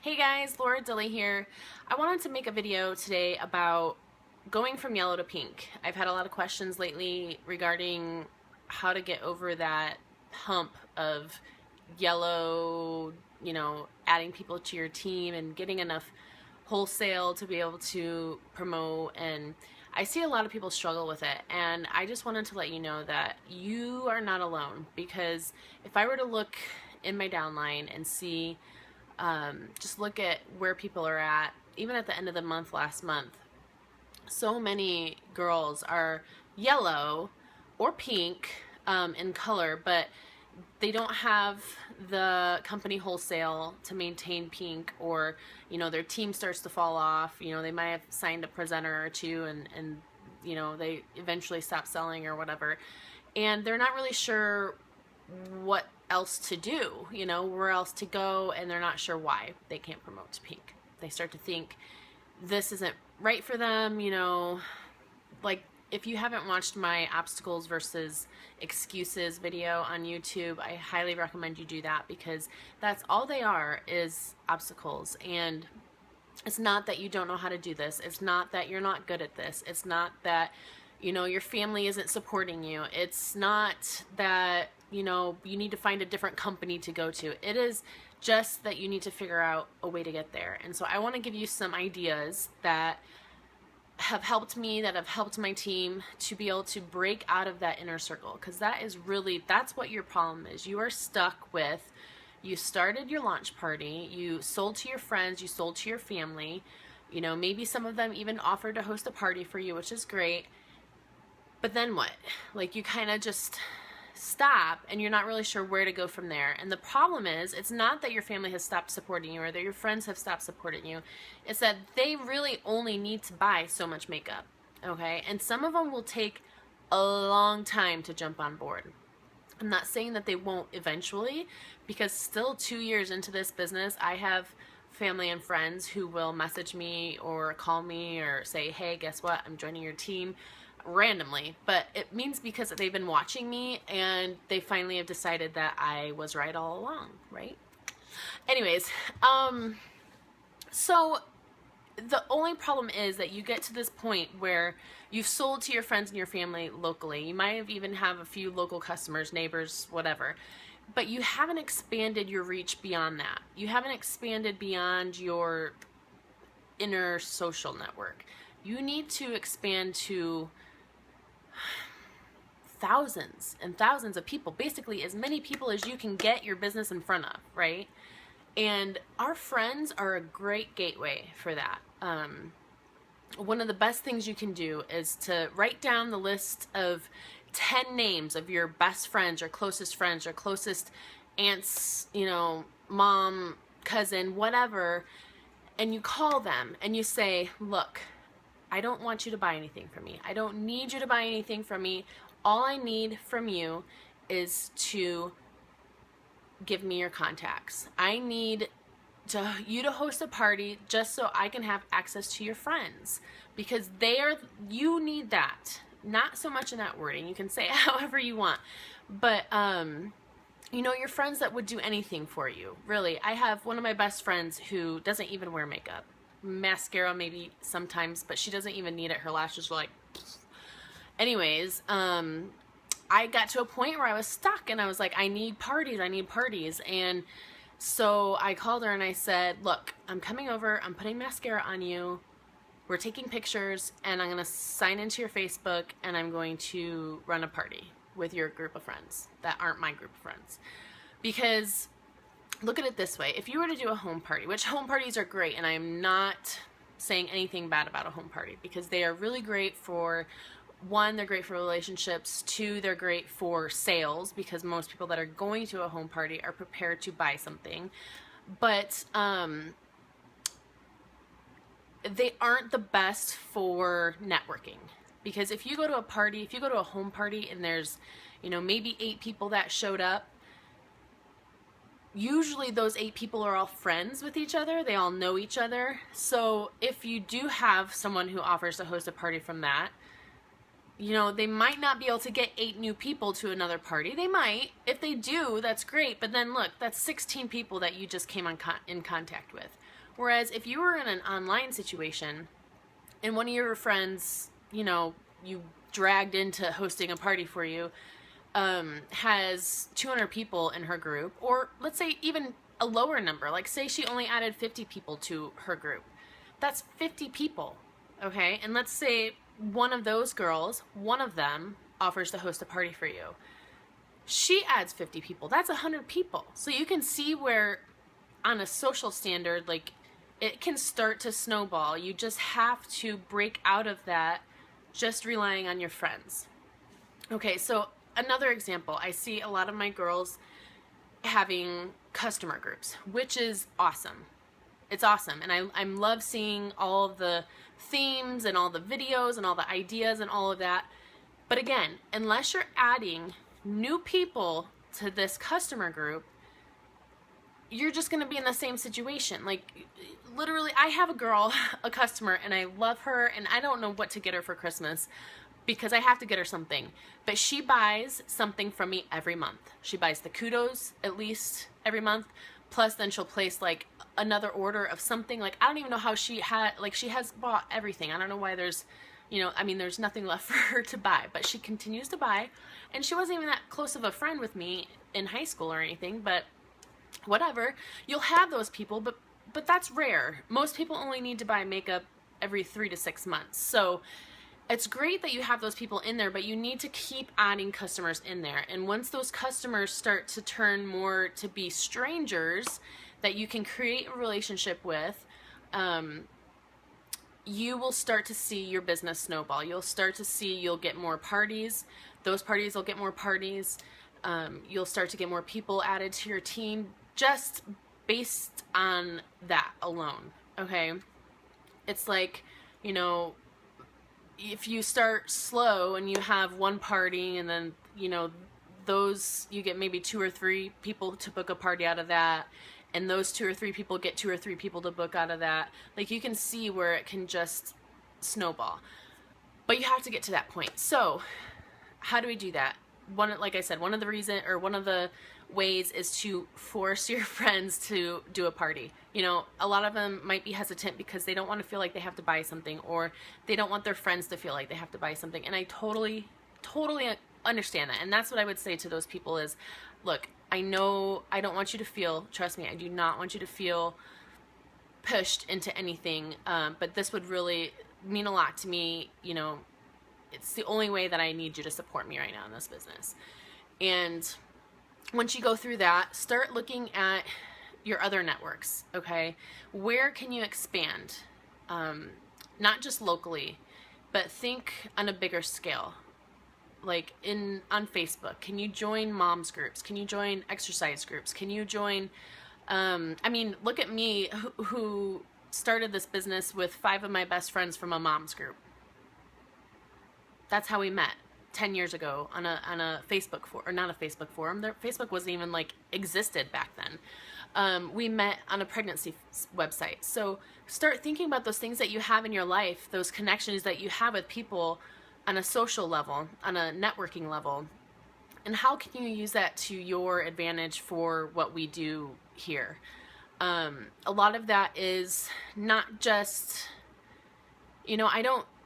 Hey guys, Laura Dilly here. I wanted to make a video today about going from yellow to pink. I've had a lot of questions lately regarding how to get over that hump of yellow, adding people to your team and getting enough wholesale to be able to promote. And I see a lot of people struggle with it, and I just wanted to let you know that you are not alone, because if I were to look in my downline and see just look at where people are at, even at the end of the month last month. So many girls are yellow or pink in color, but they don't have the company wholesale to maintain pink, or their team starts to fall off. They might have signed a presenter or two, and they eventually stop selling or whatever, and they're not really sure what else to do, where else to go, and they're not sure why they can't promote to pink. They start to think this isn't right for them, like if you haven't watched my obstacles versus excuses video on YouTube, I highly recommend you do that, because that's all they are, is obstacles. And it's not that you don't know how to do this. It's not that you're not good at this. It's not that your family isn't supporting you. It's not that you need to find a different company to go to. It is just that you need to figure out a way to get there. And so I want to give you some ideas that have helped me, that have helped my team, to be able to break out of that inner circle, because that's what your problem is. You are stuck with, you started your launch party, you sold to your friends, you sold to your family, maybe some of them even offered to host a party for you, which is great. But then what? Like, you kind of just stop, and you're not really sure where to go from there. And the problem is, it's not that your family has stopped supporting you or that your friends have stopped supporting you. It's that they really only need to buy so much makeup, okay? And some of them will take a long time to jump on board. I'm not saying that they won't eventually, because still 2 years into this business, I have family and friends who will message me or call me or say, hey, guess what? I'm joining your team, randomly. But it means because they've been watching me and they finally have decided that I was right all along, right? Anyways, so the only problem is that you get to this point where you've sold to your friends and your family locally. You might have even have a few local customers, neighbors, whatever, but you haven't expanded your reach beyond that. You haven't expanded beyond your inner social network. You need to expand to thousands and thousands of people, basically as many people as you can get your business in front of, right? And our friends are a great gateway for that. One of the best things you can do is to write down the list of 10 names of your best friends or closest aunts, mom, cousin, whatever, and you call them and you say, look, I don't want you to buy anything from me. I don't need you to buy anything from me. All I need from you is to give me your contacts. I need you to host a party just so I can have access to your friends, because you need that. Not so much in that wording. You can say it however you want, but your friends that would do anything for you. Really, I have one of my best friends who doesn't even wear makeup. Mascara maybe sometimes, but she doesn't even need it. Her lashes were like pfft. Anyways, I got to a point where I was stuck, and I was like, I need parties. And so I called her and I said, look, I'm coming over, I'm putting mascara on you, we're taking pictures, and I'm gonna sign into your Facebook, and I'm going to run a party with your group of friends that aren't my group of friends. Because look at it this way. If you were to do a home party, which home parties are great, and I'm not saying anything bad about a home party, because they are really great for, one, they're great for relationships. Two, they're great for sales, because most people that are going to a home party are prepared to buy something. But they aren't the best for networking. Because if you go to a party, if you go to a home party and there's, maybe 8 people that showed up, usually those 8 people are all friends with each other. They all know each other. So if you do have someone who offers to host a party from that, they might not be able to get 8 new people to another party. They might. If they do, that's great. But then look, that's 16 people that you just came in contact with. Whereas if you were in an online situation and one of your friends, you know, you dragged into hosting a party for you, has 200 people in her group, or let's say even a lower number, like say she only added 50 people to her group. That's 50 people, okay? And let's say one of those girls, one of them offers to host a party for you. She adds 50 people. That's 100 people. So you can see where on a social standard, like, it can start to snowball. You just have to break out of that just relying on your friends. Okay, so another example, I see a lot of my girls having customer groups, which is awesome. It's awesome, and I love seeing all of the themes and all the videos and all the ideas and all of that. But again, unless you're adding new people to this customer group, you're just going to be in the same situation. Like, literally, I have a girl, a customer, and I love her, and I don't know what to get her for Christmas because I have to get her something. But she buys something from me every month. She buys the kudos at least every month, plus then she'll place like another order of something. Like, I don't even know how she has bought everything. I don't know why there's, you know, I mean, there's nothing left for her to buy, but she continues to buy. And she wasn't even that close of a friend with me in high school or anything, but whatever. You'll have those people, but that's rare. Most people only need to buy makeup every 3 to 6 months. So it's great that you have those people in there, but you need to keep adding customers in there. And once those customers start to turn more to be strangers that you can create a relationship with, you will start to see your business snowball. You'll start to see you'll get more parties. Those parties will get more parties. You'll start to get more people added to your team just based on that alone, okay? It's like, you know, if you start slow and you have one party and then, you know, those, you get maybe 2 or 3 people to book a party out of that, and those 2 or 3 people get 2 or 3 people to book out of that. Like, you can see where it can just snowball. But you have to get to that point. So, how do we do that? Like I said, one of the ways is to force your friends to do a party. You know, a lot of them might be hesitant because they don't want to feel like they have to buy something, or they don't want their friends to feel like they have to buy something. And I totally understand that. And that's what I would say to those people is, look, I know I don't want you to feel, trust me, I do not want you to feel pushed into anything, but this would really mean a lot to me. You know, it's the only way that I need you to support me right now in this business. And once you go through that, start looking at your other networks, okay? Where can you expand? Not just locally, but think on a bigger scale. Like on Facebook, can you join moms groups? Can you join exercise groups? Can you join, I mean, look at me who started this business with 5 of my best friends from a moms group. That's how we met 10 years ago on a Facebook forum, or not a Facebook forum. Facebook wasn't even like existed back then. We met on a pregnancy website. So start thinking about those things that you have in your life, those connections that you have with people on a social level, on a networking level, and how can you use that to your advantage for what we do here. A lot of that is not just, you know,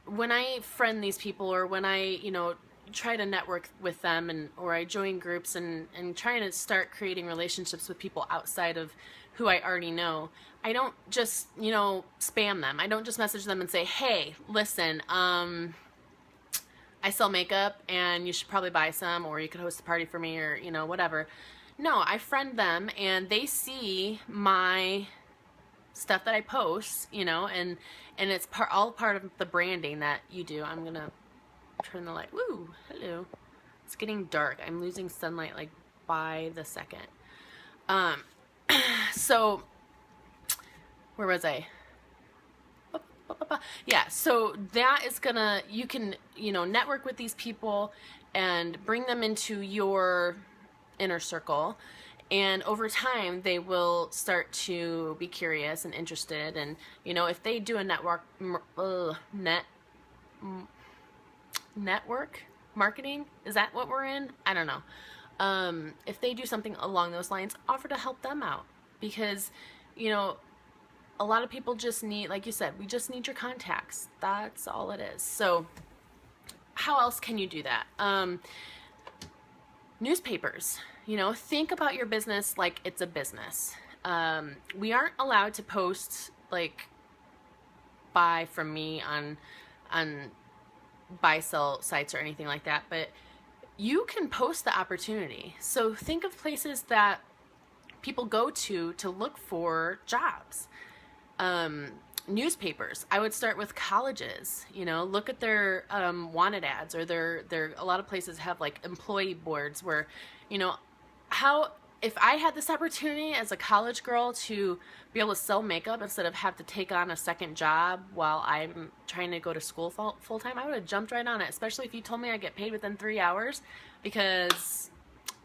when I friend these people, or when I, you know, try to network with them, or I join groups and trying to start creating relationships with people outside of who I already know, I don't just, you know, spam them. I don't just message them and say, hey, listen, I sell makeup and you should probably buy some, or you could host a party for me, or, you know, whatever. No, I friend them and they see my stuff that I post, you know, and it's all part of the branding that you do. I'm gonna turn the light. Woo, hello. It's getting dark. I'm losing sunlight like by the second. So where was I? Yeah, so that is gonna, you can, you know, network with these people and bring them into your inner circle, and over time they will start to be curious and interested. And, you know, if they do a network marketing, is that what we're in? I don't know. If they do something along those lines, offer to help them out, because, you know, a lot of people just need, like you said, we just need your contacts. That's all it is. So how else can you do that? Newspapers, you know, think about your business like it's a business. We aren't allowed to post like buy from me on buy sell sites or anything like that, but you can post the opportunity. So think of places that people go to look for jobs. Newspapers. I would start with colleges. You know, look at their wanted ads, or their a lot of places have like employee boards where, you know, how if I had this opportunity as a college girl to be able to sell makeup instead of have to take on a second job while I'm trying to go to school full time, I would have jumped right on it, especially if you told me I get paid within 3 hours, because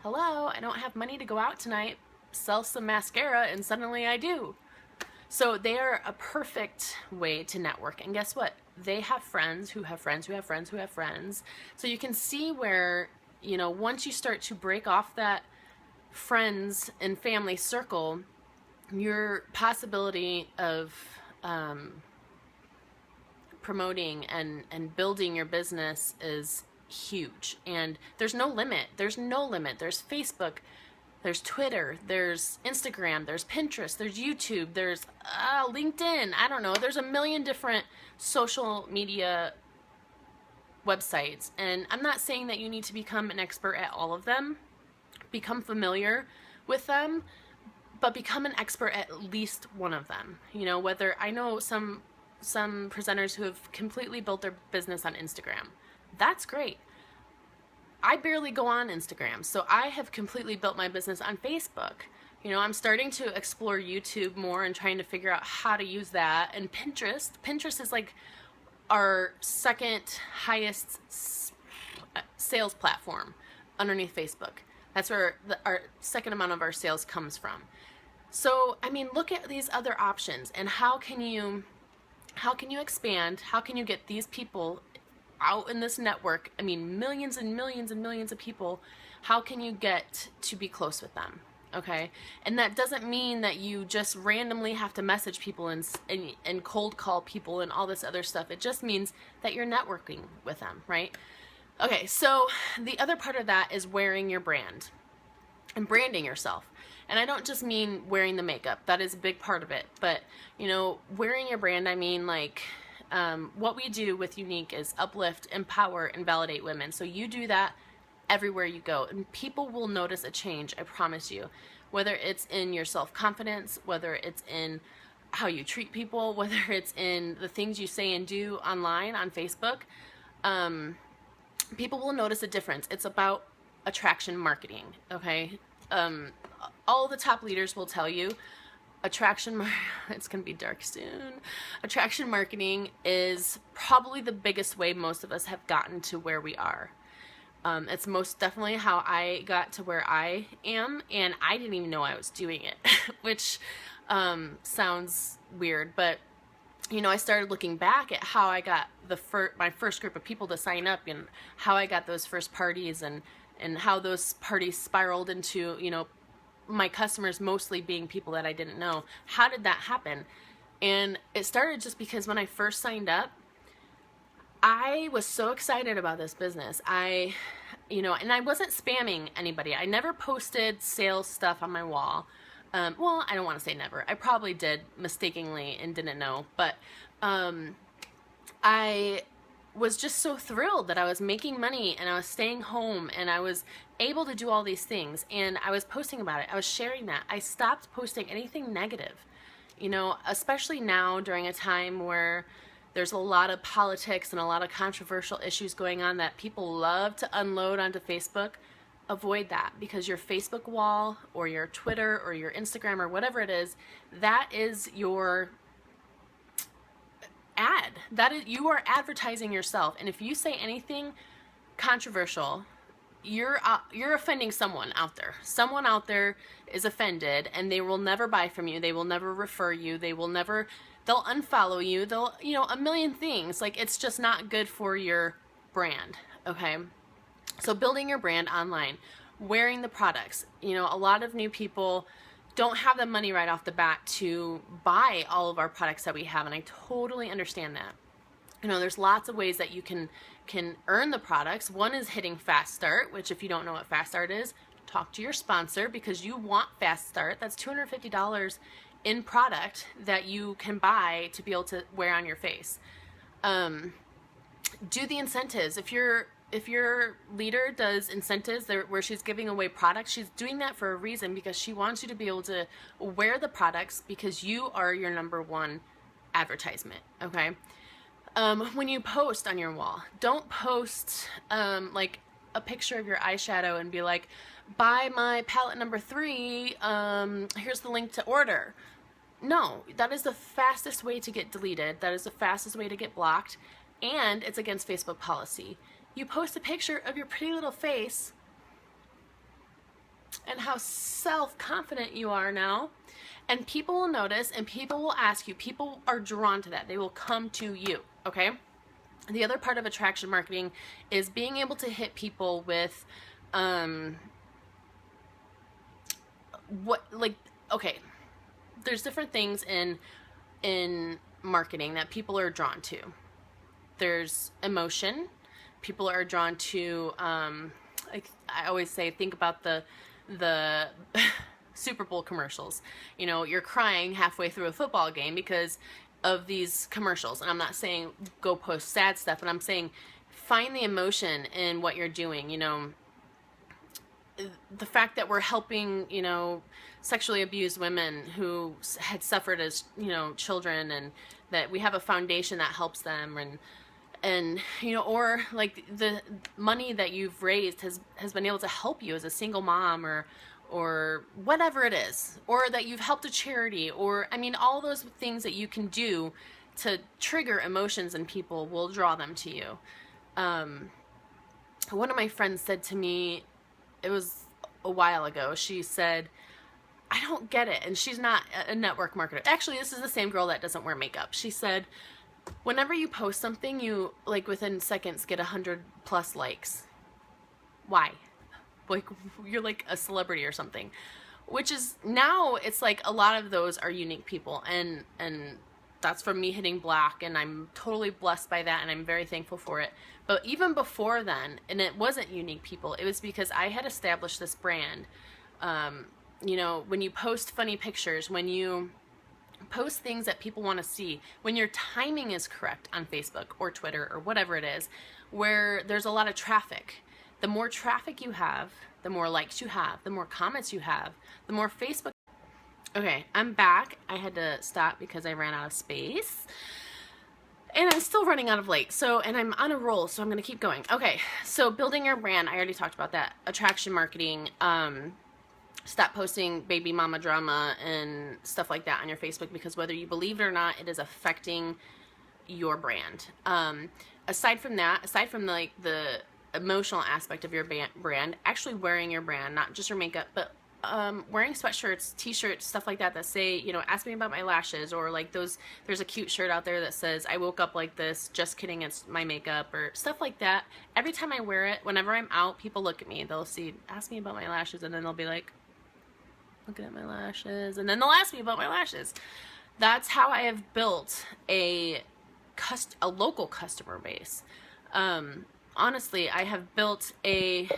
hello, I don't have money to go out tonight, sell some mascara, and suddenly I do. So they are a perfect way to network. And guess what? They have friends who have friends who have friends who have friends. So you can see where, you know, once you start to break off that friends and family circle, your possibility of promoting and building your business is huge. And there's no limit. There's no limit. There's Facebook, there's Twitter, there's Instagram, there's Pinterest, there's YouTube, there's LinkedIn. I don't know. There's a million different social media websites. And I'm not saying that you need to become an expert at all of them. Become familiar with them, but become an expert at least one of them. You know, whether I know some presenters who have completely built their business on Instagram. That's great. I barely go on Instagram, so I have completely built my business on Facebook. You know, I'm starting to explore YouTube more and trying to figure out how to use that. And Pinterest. Pinterest is like our second highest sales platform underneath Facebook. That's where our second amount of our sales comes from. So, I mean, look at these other options and how can you expand? How can you get these people out in this network? I mean, millions and millions and millions of people. How can you get to be close with them? Okay, and that doesn't mean that you just randomly have to message people and cold call people and all this other stuff. It just means that you're networking with them, right? Okay, so the other part of that is wearing your brand and branding yourself. And I don't just mean wearing the makeup. That is a big part of it. But, you know, wearing your brand, I mean, like, what we do with Younique is uplift, empower, and validate women. So you do that everywhere you go. And people will notice a change, I promise you. Whether it's in your self-confidence, whether it's in how you treat people, whether it's in the things you say and do online, on Facebook, people will notice a difference. It's about attraction marketing, okay? All the top leaders will tell you it's going to be dark soon. Attraction marketing is probably the biggest way most of us have gotten to where we are. It's most definitely how I got to where I am, and I didn't even know I was doing it, which sounds weird, but you know, I started looking back at how I got my first group of people to sign up, and how I got those first parties, and how those parties spiraled into, you know, my customers mostly being people that I didn't know. How did that happen? And it started just because when I first signed up, I was so excited about this business. You know, and I wasn't spamming anybody. I never posted sales stuff on my wall. Well, I don't want to say never. I probably did mistakenly and didn't know, but I was just so thrilled that I was making money and I was staying home and I was able to do all these things, and I was posting about it. I was sharing that. I stopped posting anything negative, you know, especially now during a time where there's a lot of politics and a lot of controversial issues going on that people love to unload onto Facebook. Avoid that, because your Facebook wall or your Twitter or your Instagram or whatever it is, that is your ad. That is, you are advertising yourself. And if you say anything controversial, you're offending someone out there. Someone out there is offended, and they will never buy from you. They will never refer you. They'll unfollow you. They'll, you know, a million things. Like, it's just not good for your brand. Okay. So building your brand online, wearing the products. You know, a lot of new people don't have the money right off the bat to buy all of our products that we have, and I totally understand that. You know, there's lots of ways that you can earn the products. One is hitting Fast Start, which if you don't know what Fast Start is, talk to your sponsor, because you want Fast Start. That's $250 in product that you can buy to be able to wear on your face. Do the incentives. If your leader does incentives where she's giving away products, she's doing that for a reason, because she wants you to be able to wear the products because you are your #1 advertisement, okay? When you post on your wall, don't post like a picture of your eyeshadow and be like, buy my palette #3, here's the link to order. No, that is the fastest way to get deleted. That is the fastest way to get blocked, and it's against Facebook policy. You post a picture of your pretty little face and how self-confident you are now, and people will notice, and people will ask you. People are drawn to that. They will come to you, okay? The other part of attraction marketing is being able to hit people with okay, there's different things in marketing that people are drawn to. There's emotion. People are drawn to, like I always say, think about the Super Bowl commercials. You know, you're crying halfway through a football game because of these commercials. And I'm not saying go post sad stuff, but I'm saying find the emotion in what you're doing. You know, the fact that we're helping, you know, sexually abused women who had suffered as, you know, children, and that we have a foundation that helps them, and you know, or like the money that you've raised has been able to help you as a single mom, or whatever it is, or that you've helped a charity, or I mean, all those things that you can do to trigger emotions in people will draw them to you. One of my friends said to me, it was a while ago, she said, I don't get it. And she's not a network marketer. Actually, this is the same girl that doesn't wear makeup. She said, whenever you post something, you, like, within seconds get 100+ likes. Why? Like, you're like a celebrity or something. Which is, now it's like a lot of those are unique people. And that's from me hitting black, and I'm totally blessed by that, and I'm very thankful for it. But even before then, and it wasn't unique people, it was because I had established this brand. You know, when you post funny pictures, when you post things that people want to see, when your timing is correct on Facebook or Twitter or whatever it is, where there's a lot of traffic. The more traffic you have, the more likes you have, the more comments you have, the more Facebook. Okay, I'm back. I had to stop because I ran out of space. And I'm still running out of light. So, and I'm on a roll, so I'm going to keep going. Okay, so building your brand, I already talked about that. Attraction marketing, stop posting baby mama drama and stuff like that on your Facebook, because whether you believe it or not, it is affecting your brand. Aside from that, aside from like the emotional aspect of your brand, actually wearing your brand, not just your makeup, but wearing sweatshirts, t-shirts, stuff like that say, you know, ask me about my lashes, or like those, there's a cute shirt out there that says, I woke up like this, just kidding, it's my makeup, or stuff like that. Every time I wear it, whenever I'm out, people look at me, they'll see, ask me about my lashes, and then they'll be like, looking at my lashes, and then they'll ask me about my lashes. That's how I have built a local customer base. Honestly, I have built a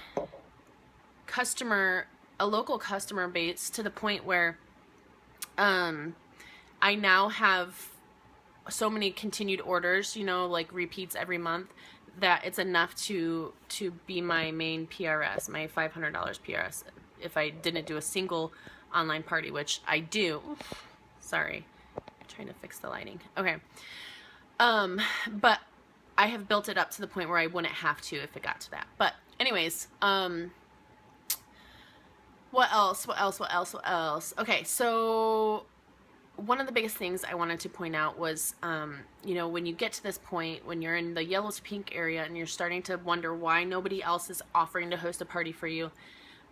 local customer base to the point where I now have so many continued orders, you know, like repeats every month, that it's enough to be my main PRS, my $500 PRS, if I didn't do a single online party, which I do. Sorry, I'm trying to fix the lighting. Okay. But I have built it up to the point where I wouldn't have to if it got to that. But anyways, what else? Okay, so one of the biggest things I wanted to point out was, you know, when you get to this point, when you're in the yellow to pink area and you're starting to wonder why nobody else is offering to host a party for you,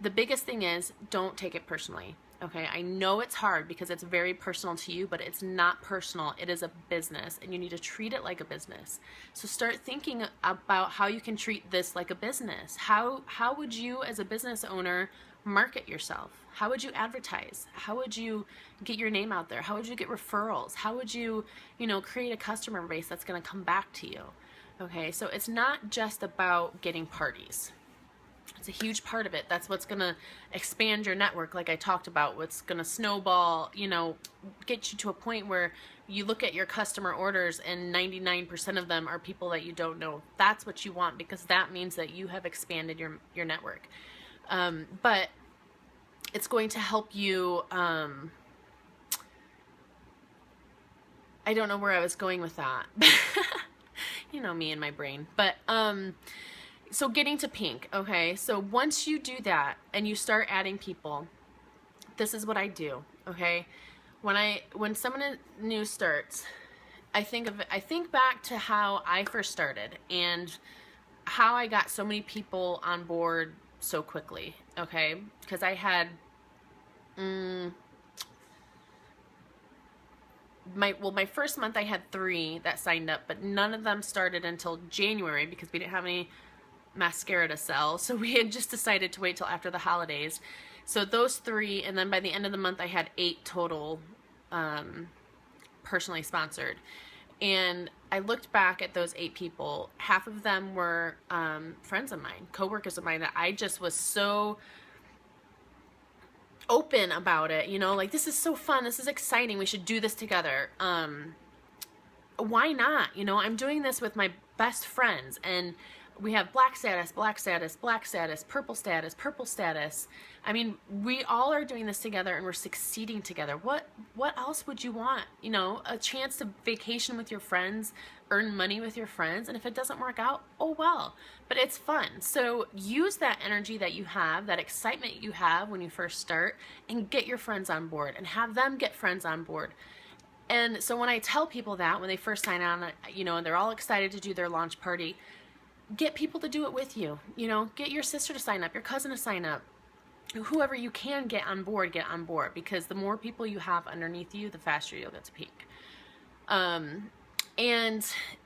the biggest thing is, don't take it personally. Okay, I know it's hard because it's very personal to you, but it's not personal. It is a business, and you need to treat it like a business. So start thinking about how you can treat this like a business. How would you, as a business owner, market yourself? How would you advertise? How would you get your name out there? How would you get referrals? How would you, create a customer base that's going to come back to you? Okay, so it's not just about getting parties. It's a huge part of it. That's what's going to expand your network, like I talked about. What's going to snowball, get you to a point where you look at your customer orders and 99% of them are people that you don't know. That's what you want, because that means that you have expanded your network. But it's going to help you, I don't know where I was going with that. You know me and my brain. But, so getting to pink, okay? So once you do that and you start adding people, this is what I do, okay? When someone new starts, I think back to how I first started and how I got so many people on board so quickly, okay? Because I had my first month I had 3 that signed up, but none of them started until January because we didn't have any mascara to sell, so we had just decided to wait till after the holidays. So those 3, and then by the end of the month I had 8 total personally sponsored. And I looked back at those 8 people. Half of them were friends of mine, coworkers of mine, that I just was so open about it, like, this is so fun, this is exciting, we should do this together. Why not? I'm doing this with my best friends, and we have black status, black status, black status, purple status, purple status. I mean, we all are doing this together and we're succeeding together. What else would you want? A chance to vacation with your friends, earn money with your friends, and if it doesn't work out, oh well. But it's fun. So use that energy that you have, that excitement you have when you first start, and get your friends on board and have them get friends on board. And so when I tell people that, when they first sign on, and they're all excited to do their launch party, get people to do it with you. Get your sister to sign up, your cousin to sign up. Whoever you can get on board, because the more people you have underneath you, the faster you'll get to peak. And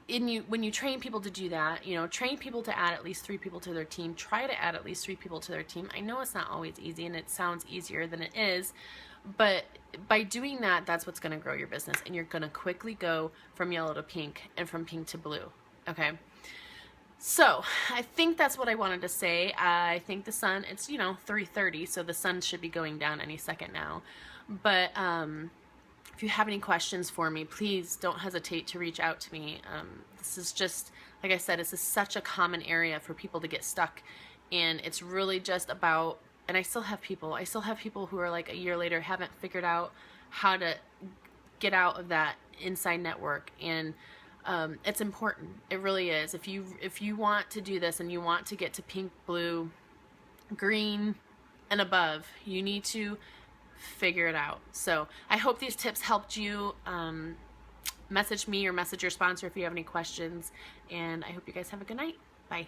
when you train people to do that, train people to add at least 3 people to their team. Try to add at least 3 people to their team. I know it's not always easy, and it sounds easier than it is, but by doing that, that's what's going to grow your business, and you're going to quickly go from yellow to pink and from pink to blue. Okay. So I think that's what I wanted to say. I think the sun, it's 3:30, so the sun should be going down any second now. But if you have any questions for me, please don't hesitate to reach out to me. This is just, like I said, this is such a common area for people to get stuck, and it's really just about, and I still have people who are like a year later haven't figured out how to get out of that inside network. And it's important. It really is. If you want to do this and you want to get to pink, blue, green, and above, you need to figure it out. So I hope these tips helped you. Message me or message your sponsor if you have any questions, and I hope you guys have a good night. Bye.